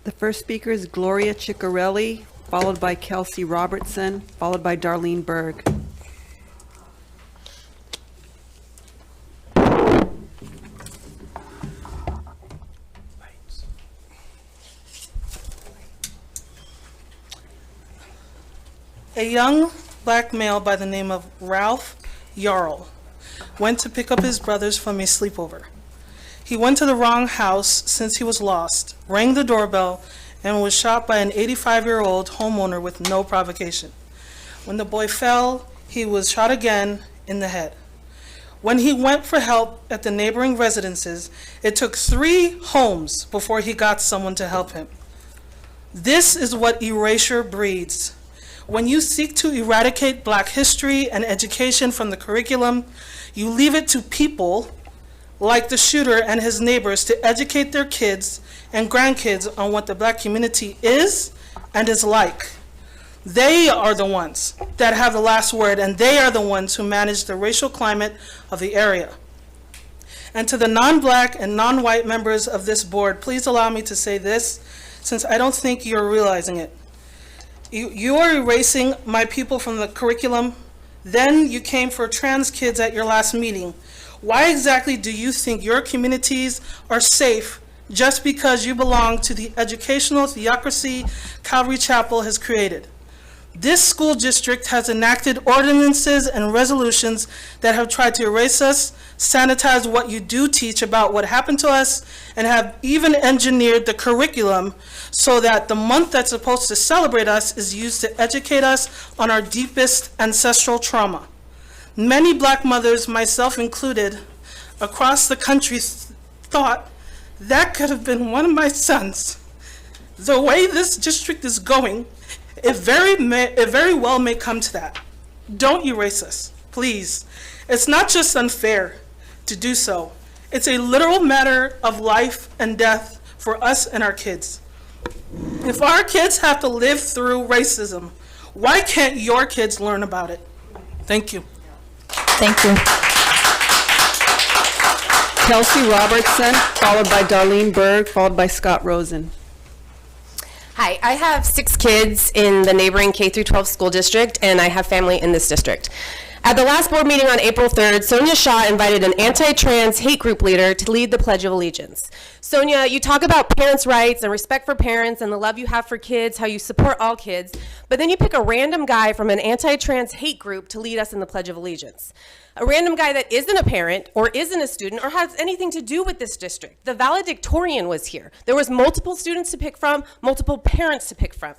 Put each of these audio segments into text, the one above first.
The first speaker is Gloria Ciccarelli, followed by Kelsey Robertson, followed by Darlene Berg. A young black male by the name of Ralph Yarl went to pick up his brothers from a sleepover. He went to the wrong house since he was lost, rang the doorbell, and was shot by an 85-year-old homeowner with no provocation. When the boy fell, he was shot again in the head. When he went for help at the neighboring residences, it took 3 homes before he got someone to help him. This is what erasure breeds. When you seek to eradicate Black history and education from the curriculum, you leave it to people like the shooter and his neighbors to educate their kids and grandkids on what the Black community is and is like. They are the ones that have the last word, and they are the ones who manage the racial climate of the area. And to the non-Black and non-white members of this board, please allow me to say this, since I don't think you're realizing it. You are erasing my people from the curriculum. Then you came for trans kids at your last meeting. Why exactly do you think your communities are safe just because you belong to the educational theocracy Calvary Chapel has created? This school district has enacted ordinances and resolutions that have tried to erase us, sanitize what you do teach about what happened to us, and have even engineered the curriculum so that the month that's supposed to celebrate us is used to educate us on our deepest ancestral trauma. Many Black mothers, myself included, across the country thought that could have been one of my sons. The way this district is going, it very well may come to that. Don't erase us, please. It's not just unfair to do so. It's a literal matter of life and death for us and our kids. If our kids have to live through racism, why can't your kids learn about it? Thank you. Thank you. Kelsey Robertson, followed by Darlene Berg, followed by Scott Rosen. Hi, I have 6 kids in the neighboring K-12 school district, and I have family in this district. At the last board meeting on April 3rd, Sonia Shaw invited an anti-trans hate group leader to lead the Pledge of Allegiance. Sonia, you talk about parents' rights and respect for parents and the love you have for kids, how you support all kids, but then you pick a random guy from an anti-trans hate group to lead us in the Pledge of Allegiance. A random guy that isn't a parent or isn't a student or has anything to do with this district. The valedictorian was here. There was multiple students to pick from, multiple parents to pick from.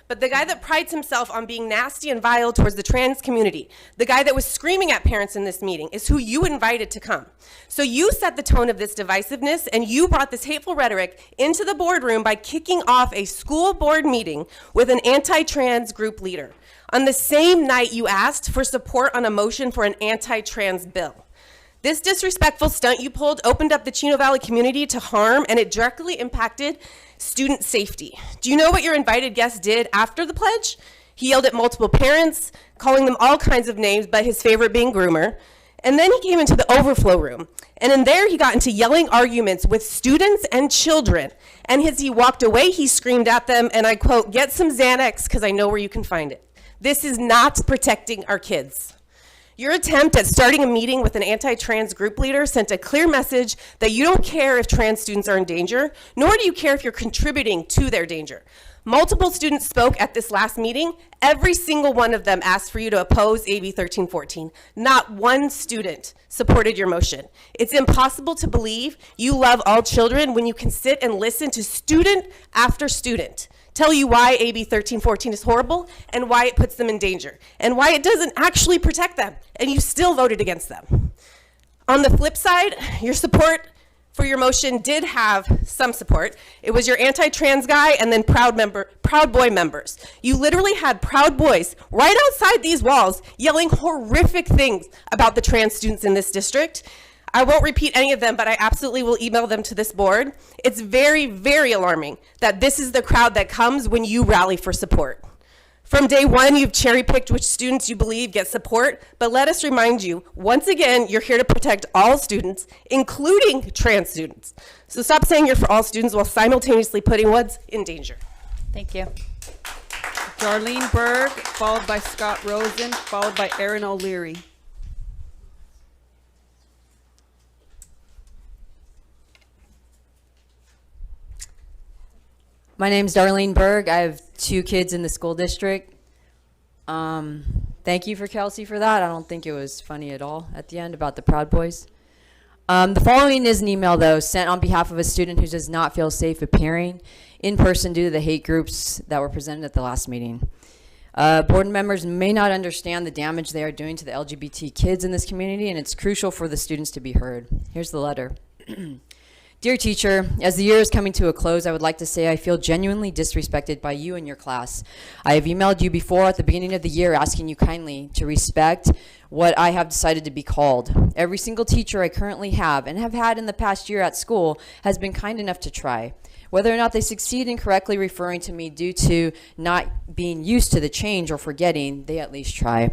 But the guy that prides himself on being nasty and vile towards the trans community, the guy that was screaming at parents in this meeting, is who you invited to come. So you set the tone of this divisiveness, and you brought this hateful rhetoric into the boardroom by kicking off a school board meeting with an anti-trans group leader. On the same night you asked for support on a motion for an anti-trans bill. This disrespectful stunt you pulled opened up the Chino Valley community to harm, and it directly impacted student safety. Do you know what your invited guest did after the pledge? He yelled at multiple parents, calling them all kinds of names, but his favorite being groomer. And then he came into the overflow room. And in there, he got into yelling arguments with students and children. And as he walked away, he screamed at them, and I quote, "Get some Xanax, because I know where you can find it." This is not protecting our kids. Your attempt at starting a meeting with an anti-trans group leader sent a clear message that you don't care if trans students are in danger, nor do you care if you're contributing to their danger. Multiple students spoke at this last meeting. Every single one of them asked for you to oppose AB 1314. Not one student supported your motion. It's impossible to believe you love all children when you can sit and listen to student after student tell you why AB 1314 is horrible and why it puts them in danger and why it doesn't actually protect them, and you still voted against them. On the flip side, your support for your motion did have some support. It was your anti-trans guy and then Proud Boy members. You literally had Proud Boys right outside these walls yelling horrific things about the trans students in this district. I won't repeat any of them, but I absolutely will email them to this board. It's very, very alarming that this is the crowd that comes when you rally for support. From day one, you've cherry-picked which students you believe get support, but let us remind you, once again, you're here to protect all students, including trans students. So stop saying you're for all students while simultaneously putting ones in danger. Thank you. Darlene Berg, followed by Scott Rosen, followed by Aaron O'Leary. My name's Darlene Berg. I have 2 kids in the school district. Thank you for Kelsey for that. I don't think it was funny at all at the end about the Proud Boys. The following is an email, though, sent on behalf of a student who does not feel safe appearing in person due to the hate groups that were presented at the last meeting. Board members may not understand the damage they are doing to the LGBT kids in this community, and it's crucial for the students to be heard. Here's the letter. Dear teacher, as the year is coming to a close, I would like to say I feel genuinely disrespected by you and your class. I have emailed you before at the beginning of the year asking you kindly to respect what I have decided to be called. Every single teacher I currently have and have had in the past year at school has been kind enough to try. Whether or not they succeed in correctly referring to me due to not being used to the change or forgetting, they at least try.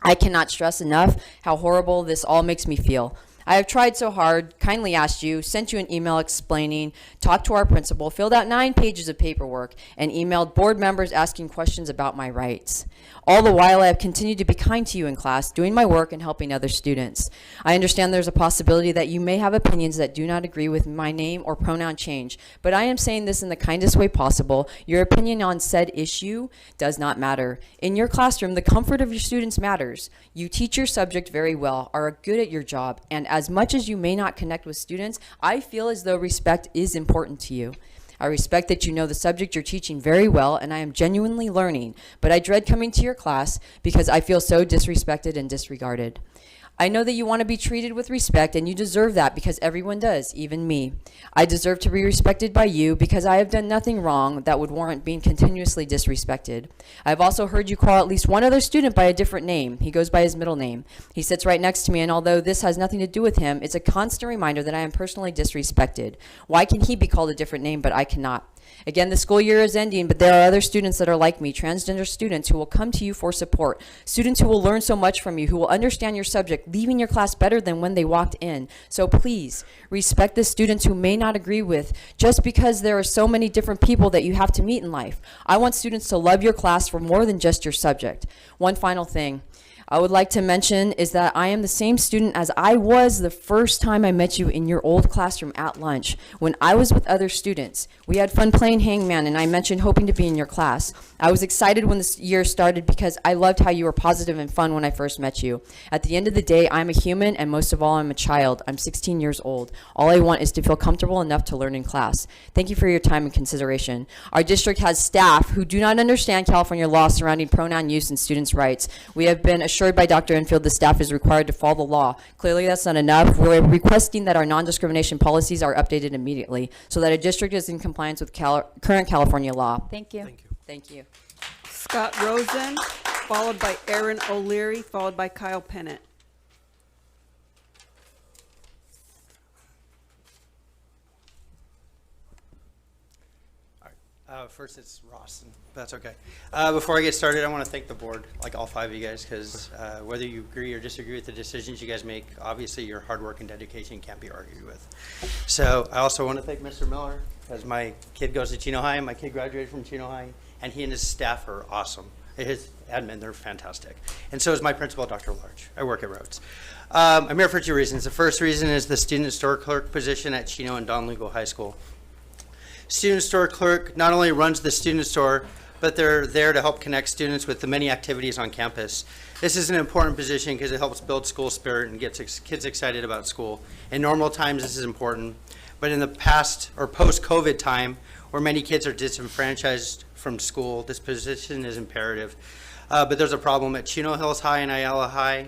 I cannot stress enough how horrible this all makes me feel. I have tried so hard, kindly asked you, sent you an email explaining, talked to our principal, filled out 9 pages of paperwork, and emailed board members asking questions about my rights. All the while, I have continued to be kind to you in class, doing my work and helping other students. I understand there's a possibility that you may have opinions that do not agree with my name or pronoun change, but I am saying this in the kindest way possible. Your opinion on said issue does not matter. In your classroom, the comfort of your students matters. You teach your subject very well, are good at your job, and as much as you may not connect with students, I feel as though respect is important to you. I respect that you know the subject you're teaching very well, and I am genuinely learning, but I dread coming to your class because I feel so disrespected and disregarded. I know that you want to be treated with respect, and you deserve that because everyone does, even me. I deserve to be respected by you because I have done nothing wrong that would warrant being continuously disrespected. I've also heard you call at least one other student by a different name. He goes by his middle name. He sits right next to me, and although this has nothing to do with him, it's a constant reminder that I am personally disrespected. Why can he be called a different name, but I cannot? Again, the school year is ending, but there are other students that are like me, transgender students who will come to you for support, students who will learn so much from you, who will understand your subject, leaving your class better than when they walked in. So please, respect the students who may not agree with, just because there are so many different people that you have to meet in life. I want students to love your class for more than just your subject. One final thing I would like to mention is that I am the same student as I was the first time I met you in your old classroom at lunch when I was with other students. We had fun playing hangman, and I mentioned hoping to be in your class. I was excited when this year started because I loved how you were positive and fun when I first met you. At the end of the day, I'm a human, and most of all, I'm a child. I'm 16 years old. All I want is to feel comfortable enough to learn in class. Thank you for your time and consideration. Our district has staff who do not understand California law surrounding pronoun use and students' rights. We have been assured by Dr. Enfield the staff is required to follow the law. Clearly, that's not enough. We're requesting that our non-discrimination policies are updated immediately so that our district is in compliance with current California law. Thank you. Thank you. Scott Rosen, followed by Aaron O'Leary, followed by Kyle Pennant. First, it's Ross, and that's okay. Before I get started, I want to thank the board, like all 5 of you guys, because whether you agree or disagree with the decisions you guys make, obviously your hard work and dedication can't be argued with. So I also want to thank Mr. Miller, because my kid goes to Chino High, my kid graduated from Chino High, and he and his staff are awesome. His admin, they're fantastic. And so is my principal, Dr. Large. I work at Rhodes. I'm here for 2 reasons. The first reason is the student store clerk position at Chino and Don Lugo High School. Student store clerk not only runs the student store, but they're there to help connect students with the many activities on campus. This is an important position because it helps build school spirit and gets kids excited about school. In normal times, this is important, but in the past or post-COVID time, where many kids are disenfranchised from school, this position is imperative. But there's a problem at Chino Hills High and Ayala High.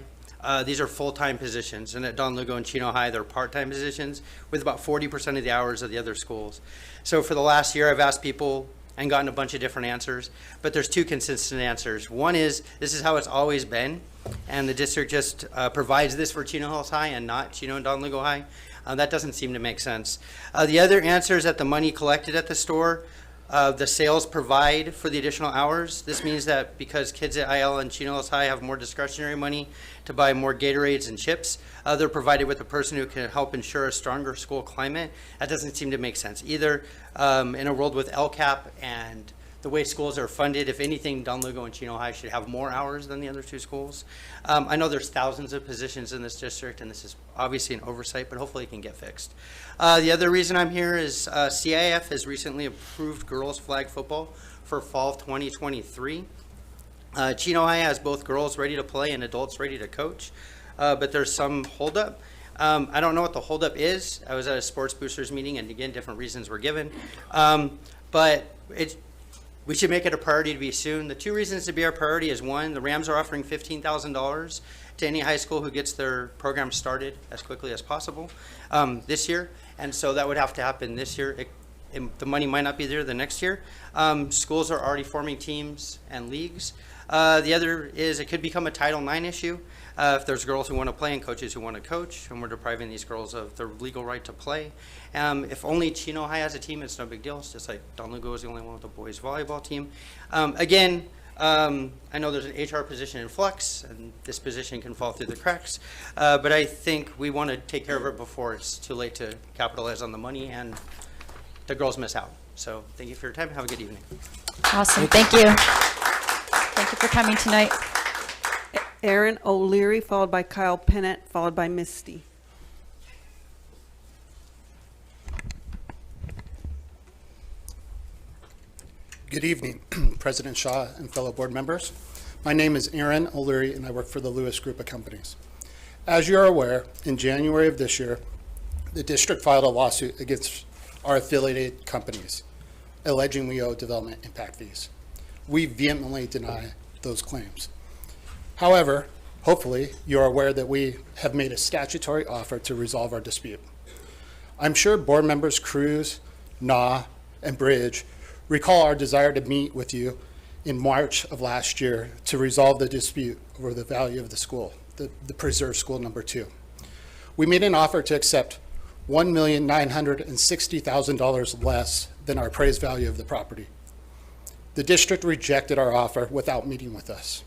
These are full-time positions, and at Don Lugo and Chino High, they're part-time positions with about 40% of the hours of the other schools. So for the last year, I've asked people and gotten a bunch of different answers, but there's 2 consistent answers. One is, this is how it's always been, and the district just provides this for Chino Hills High and not Chino and Don Lugo High. That doesn't seem to make sense. The other answer is that the money collected at the store The sales provide for the additional hours. This means that because kids at IL and Chino High have more discretionary money to buy more Gatorades and chips, they're provided with a person who can help ensure a stronger school climate. That doesn't seem to make sense either. In a world with LCAP and the way schools are funded, if anything, Don Lugo and Chino High should have more hours than the other two schools. I know there's thousands of positions in this district, and this is obviously an oversight, but hopefully it can get fixed. The other reason I'm here is CIF has recently approved girls flag football for fall 2023. Chino High has both girls ready to play and adults ready to coach, but there's some holdup. I don't know what the holdup is. I was at a sports boosters meeting, and again, different reasons were given. But we should make it a priority to be soon. The two reasons to be our priority is, one, the Rams are offering $15,000 to any high school who gets their program started as quickly as possible this year. And so that would have to happen this year. The money might not be there the next year. Schools are already forming teams and leagues. The other is it could become a Title IX issue if there's girls who want to play and coaches who want to coach, and we're depriving these girls of their legal right to play. If only Chino High has a team, it's no big deal. It's just like Don Lugo is the only one with a boys volleyball team. Again, I know there's an HR position in flux, and this position can fall through the cracks, but I think we want to take care of it before it's too late to capitalize on the money and the girls miss out. So thank you for your time. Have a good evening. Awesome. Thank you. Thank you for coming tonight. Aaron O'Leary, followed by Kyle Pennant, followed by Misty. Good evening, President Shaw and fellow board members. My name is Aaron O'Leary, and I work for the Lewis Group of Companies. As you are aware, in January of this year, the district filed a lawsuit against our affiliated companies, alleging we owe development impact fees. We vehemently deny those claims. However, hopefully, you are aware that we have made a statutory offer to resolve our dispute. I'm sure board members Cruz, Na, and Bridge recall our desire to meet with you in March of last year to resolve the dispute over the value of the school, the preserved school number 2. We made an offer to accept $1,960,000 less than our appraised value of the property. The district rejected our offer without meeting with us.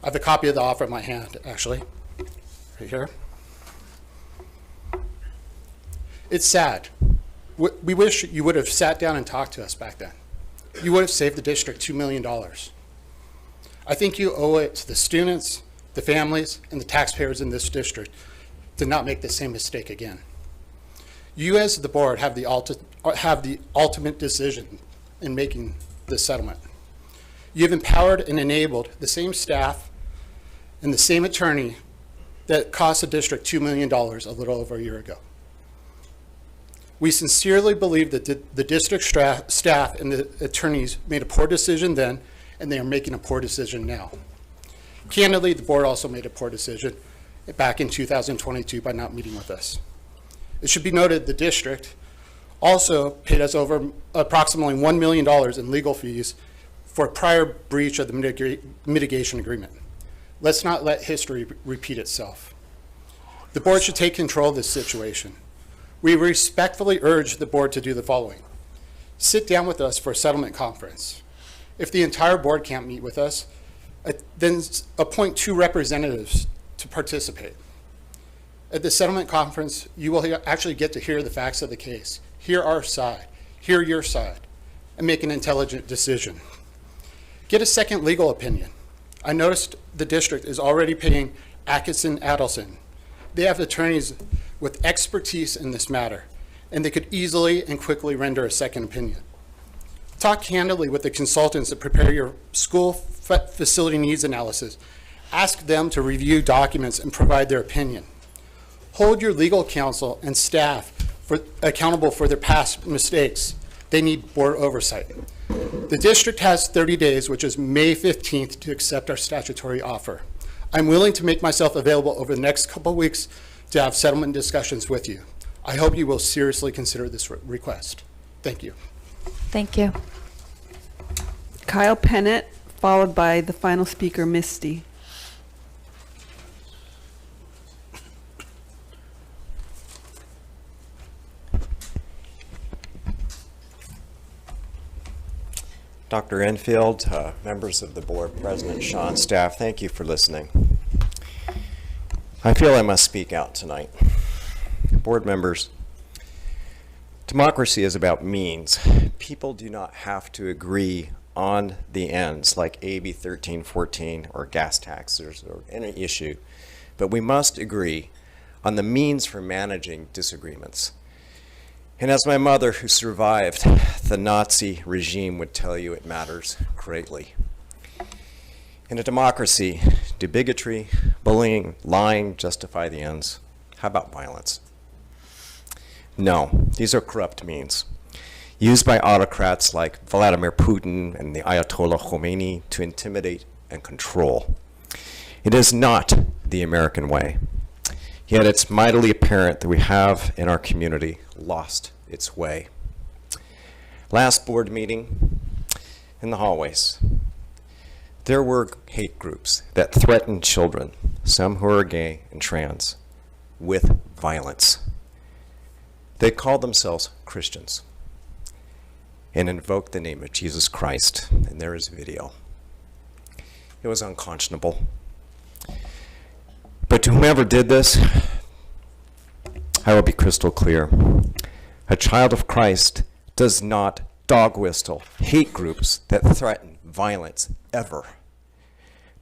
I have a copy of the offer in my hand, actually, right here. It's sad. We wish you would have sat down and talked to us back then. You would have saved the district $2 million. I think you owe it to the students, the families, and the taxpayers in this district to not make the same mistake again. You as the board have the ultimate decision in making this settlement. You've empowered and enabled the same staff and the same attorney that cost the district $2 million a little over a year ago. We sincerely believe that the district staff and the attorneys made a poor decision then, and they are making a poor decision now. Candidly, the board also made a poor decision back in 2022 by not meeting with us. It should be noted the district also paid us over approximately $1 million in legal fees for a prior breach of the mitigation agreement. Let's not let history repeat itself. The board should take control of this situation. We respectfully urge the board to do the following. Sit down with us for a settlement conference. If the entire board can't meet with us, then appoint 2 representatives to participate. At the settlement conference, you will actually get to hear the facts of the case, hear our side, hear your side, and make an intelligent decision. Get a second legal opinion. I noticed the district is already paying Atkinson Adelson. They have attorneys with expertise in this matter, and they could easily and quickly render a second opinion. Talk candidly with the consultants that prepare your school facility needs analysis. Ask them to review documents and provide their opinion. Hold your legal counsel and staff accountable for their past mistakes. They need board oversight. The district has 30 days, which is May 15th, to accept our statutory offer. I'm willing to make myself available over the next couple of weeks to have settlement discussions with you. I hope you will seriously consider this request. Thank you. Thank you. Kyle Pennant, followed by the final speaker, Misty. Dr. Enfield, members of the board, President Sean, staff, thank you for listening. I feel I must speak out tonight. Board members, democracy is about means. People do not have to agree on the ends like AB 1314 or gas taxes or any issue, but we must agree on the means for managing disagreements. And as my mother, who survived the Nazi regime, would tell you, it matters greatly. In a democracy, do bigotry, bullying, lying justify the ends? How about violence? No, these are corrupt means, used by autocrats like Vladimir Putin and the Ayatollah Khomeini to intimidate and control. It is not the American way. Yet it's mightily apparent that we have in our community lost its way. Last board meeting, in the hallways, there were hate groups that threatened children, some who are gay and trans, with violence. They called themselves Christians and invoked the name of Jesus Christ, and there is video. It was unconscionable. But to whomever did this, I will be crystal clear. A child of Christ does not dog whistle hate groups that threaten violence ever.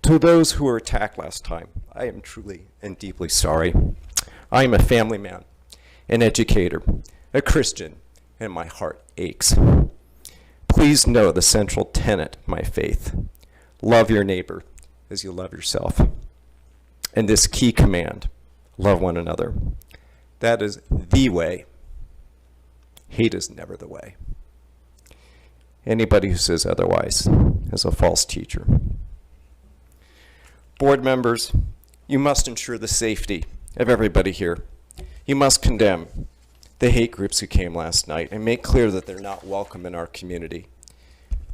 To those who were attacked last time, I am truly and deeply sorry. I am a family man, an educator, a Christian, and my heart aches. Please know the central tenet of my faith. Love your neighbor as you love yourself. And this key command, love one another. That is the way. Hate is never the way. Anybody who says otherwise is a false teacher. Board members, you must ensure the safety of everybody here. You must condemn the hate groups who came last night and make clear that they're not welcome in our community.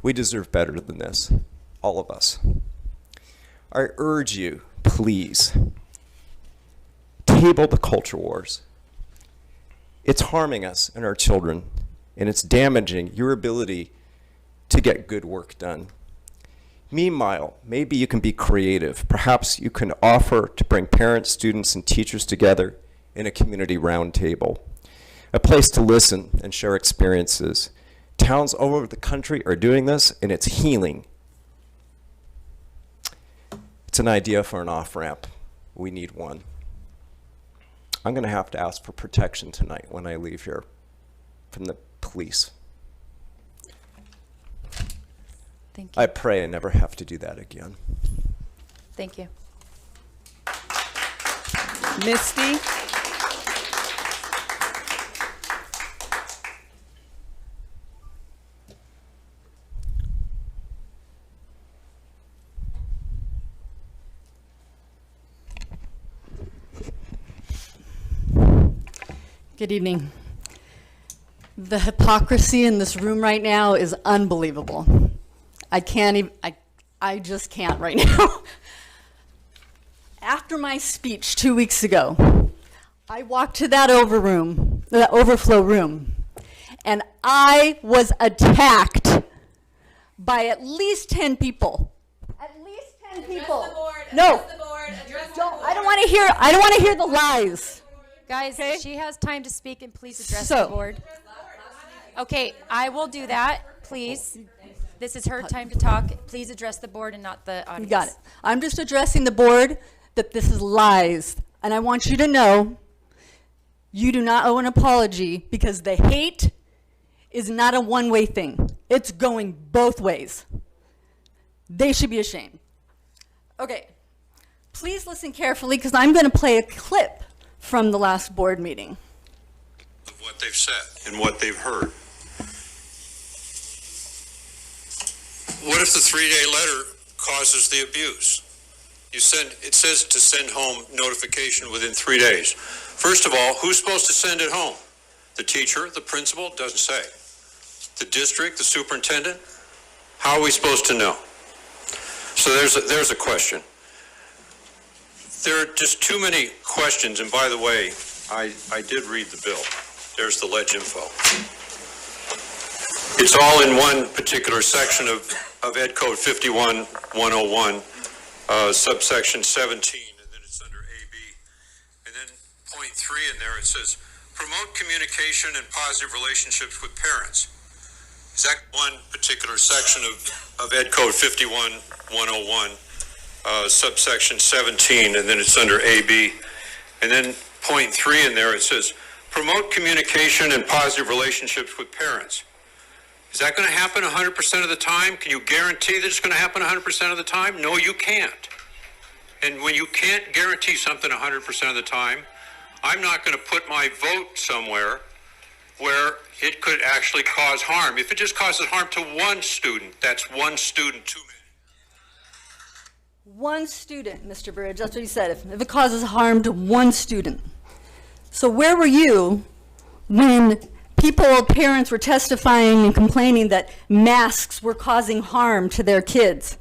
We deserve better than this, all of us. I urge you, please, table the culture wars. It's harming us and our children, and it's damaging your ability to get good work done. Meanwhile, maybe you can be creative. Perhaps you can offer to bring parents, students, and teachers together in a community roundtable, a place to listen and share experiences. Towns all over the country are doing this, and it's healing. It's an idea for an off-ramp. We need one. I'm going to have to ask for protection tonight when I leave here from the police. Thank you. I pray I never have to do that again. Thank you. Misty? Good evening. The hypocrisy in this room right now is unbelievable. I can't even, I just can't right now. After my speech 2 weeks ago, I walked to that overflow room, and I was attacked by at least 10 people. At least 10 people. No, I don't want to hear the lies. Guys, Okay. she has time to speak, and please address So- the board. Okay, I will do that, please. This is her time to talk. Please address the board and not the audience. You got it. I'm just addressing the board that this is lies. And I want you to know you do not owe an apology because the hate is not a one-way thing. It's going both ways. They should be ashamed. Okay, please listen carefully because I'm going to play a clip from the last board meeting. Of what they've said and what they've heard. What if the 3-day letter causes the abuse? It says to send home notification within 3 days. First of all, who's supposed to send it home? The teacher, the principal? Doesn't say. The district, the superintendent? How are we supposed to know? So there's a question. There are just too many questions, and by the way, I did read the bill. There's the ledge info. It's all in one particular section of Ed Code 51-101, subsection 17, and then it's under AB. And then point 3 in there, it says, promote communication and positive relationships with parents. Is that one particular section of Ed Code 51-101, subsection 17, and then it's under AB. And then point 3 in there, it says, promote communication and positive relationships with parents. Is that going to happen 100% of the time? Can you guarantee that it's going to happen 100% of the time? No, you can't. And when you can't guarantee something 100% of the time, I'm not going to put my vote somewhere where it could actually cause harm. If it just causes harm to one student, that's one student too many. One student, Mr. Bridge, that's what he said, if it causes harm to one student. So where were you when parents were testifying and complaining that masks were causing harm to their kids?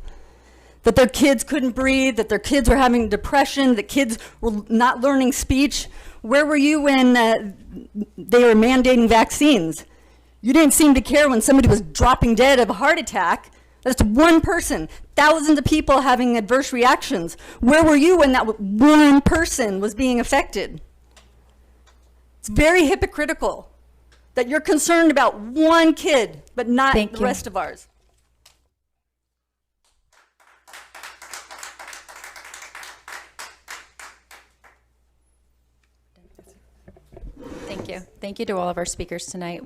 That their kids couldn't breathe, that their kids were having depression, that kids were not learning speech? Where were you when they were mandating vaccines? You didn't seem to care when somebody was dropping dead of a heart attack. That's one person, thousands of people having adverse reactions. Where were you when that one person was being affected? It's very hypocritical that you're concerned about one kid, but not the rest of ours. Thank you. Thank you to all of our speakers tonight.